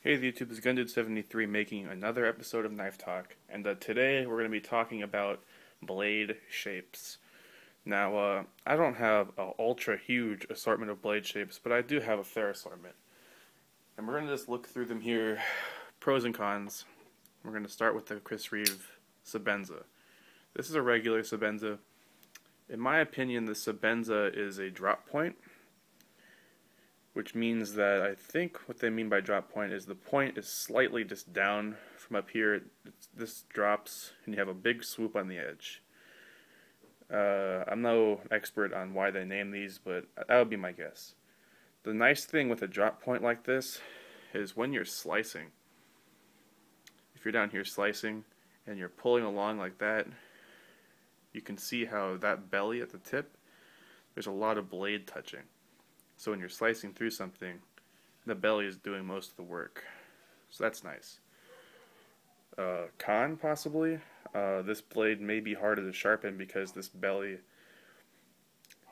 Hey YouTube, this is GunDude73 making another episode of Knife Talk, and today we're going to be talking about blade shapes. Now, I don't have an ultra huge assortment of blade shapes, but I do have a fair assortment. And we're going to just look through them here, pros and cons. We're going to start with the Chris Reeve Sebenza. This is a regular Sebenza. In my opinion, the Sebenza is a drop point, which means that I think what they mean by drop point is the point is slightly just down from up here. This drops and you have a big swoop on the edge. I'm no expert on why they name these, but that would be my guess. The nice thing with a drop point like this is when you're slicing, if you're down here slicing and you're pulling along like that, you can see how that belly at the tip, there's a lot of blade touching. So when you're slicing through something, the belly is doing most of the work. So that's nice. Con, possibly. This blade may be harder to sharpen because this belly,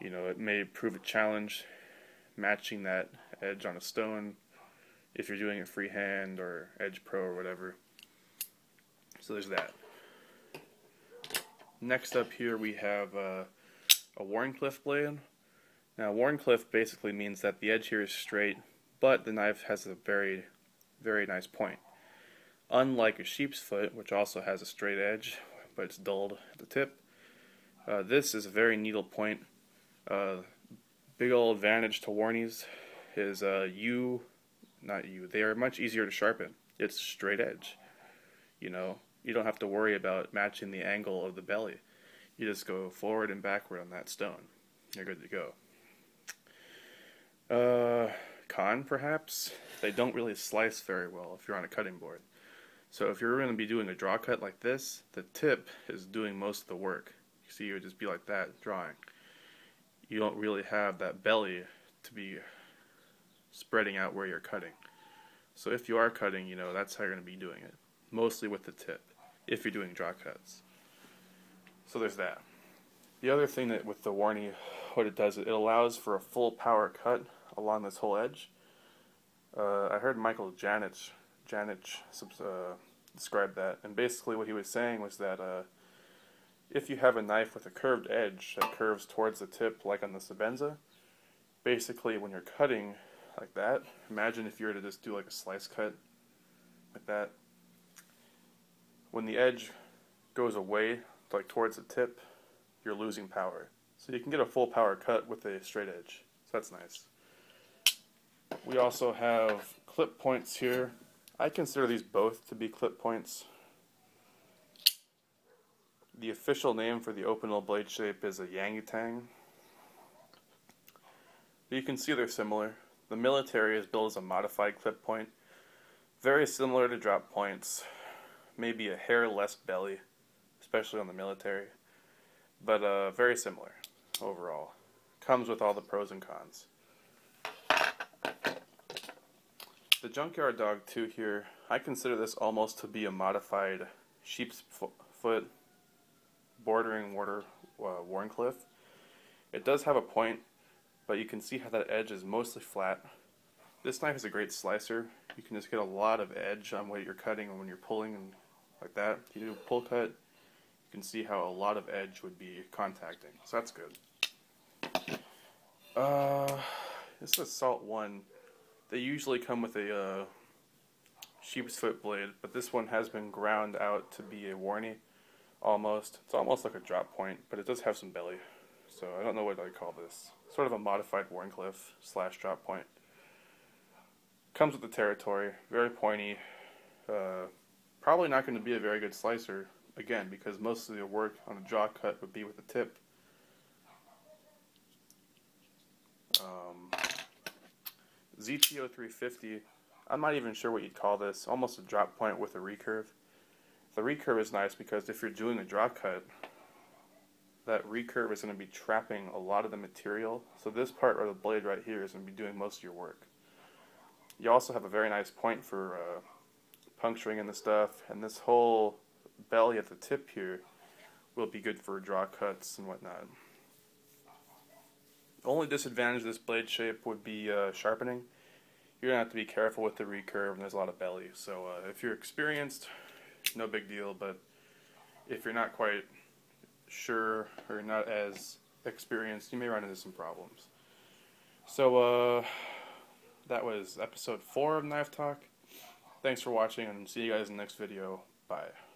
it may prove a challenge matching that edge on a stone if you're doing it freehand or Edge Pro or whatever. So there's that. Next up here we have a Wharncliffe blade. Now, Wharncliffe basically means that the edge here is straight, but the knife has a very, very nice point. Unlike a sheep's foot, which also has a straight edge, but it's dulled at the tip, this is a very needle point. Big old advantage to Warnies is they are much easier to sharpen. It's straight edge. You don't have to worry about matching the angle of the belly. You just go forward and backward on that stone. You're good to go. Con, perhaps? They don't really slice very well if you're on a cutting board. So if you're going to be doing a draw cut like this, the tip is doing most of the work. You see, you would just be like that, drawing. You don't really have that belly to be spreading out where you're cutting. So if you are cutting, that's how you're going to be doing it. Mostly with the tip, if you're doing draw cuts. So there's that. The other thing that with the Warnie, what it does, it allows for a full power cut along this whole edge. I heard Michael Janich describe that, and basically what he was saying was that if you have a knife with a curved edge that curves towards the tip, like on the Sebenza, basically when you're cutting like that, imagine if you were to just do like a slice cut like that. When the edge goes away, like towards the tip, you're losing power. So you can get a full power cut with a straight edge. So that's nice. We also have clip points here. I consider these both to be clip points. The official name for the open-mill blade shape is a Yang-Tang. You can see they're similar. The military is built as a modified clip point. Very similar to drop points. Maybe a hair less belly, especially on the military. But very similar overall. Comes with all the pros and cons. The Junkyard Dog 2 here, I consider this almost to be a modified sheep's foot bordering Wharncliffe. It does have a point, but you can see how that edge is mostly flat. This knife is a great slicer. You can just get a lot of edge on what you're cutting when you're pulling and like that. If you do a pull cut, you can see how a lot of edge would be contacting. So that's good. This is Assault 1. They usually come with a sheep's foot blade, but this one has been ground out to be a Warnie, almost. It's almost like a drop point, but it does have some belly. So I don't know what I'd call this. Sort of a modified Wharncliffe / drop point. Comes with the territory, very pointy. Probably not going to be a very good slicer, again, because most of the work on a draw cut would be with the tip. ZTO 350, I'm not even sure what you'd call this, almost a drop point with a recurve. The recurve is nice because if you're doing a draw cut, that recurve is going to be trapping a lot of the material, so this part of the blade right here is going to be doing most of your work. You also have a very nice point for puncturing in the stuff, and this whole belly at the tip here will be good for draw cuts and whatnot. The only disadvantage of this blade shape would be sharpening. you're gonna have to be careful with the recurve, and there's a lot of belly. So if you're experienced, no big deal. But if you're not quite sure or not as experienced, you may run into some problems. So that was episode 4 of Knife Talk. Thanks for watching, and see you guys in the next video. Bye.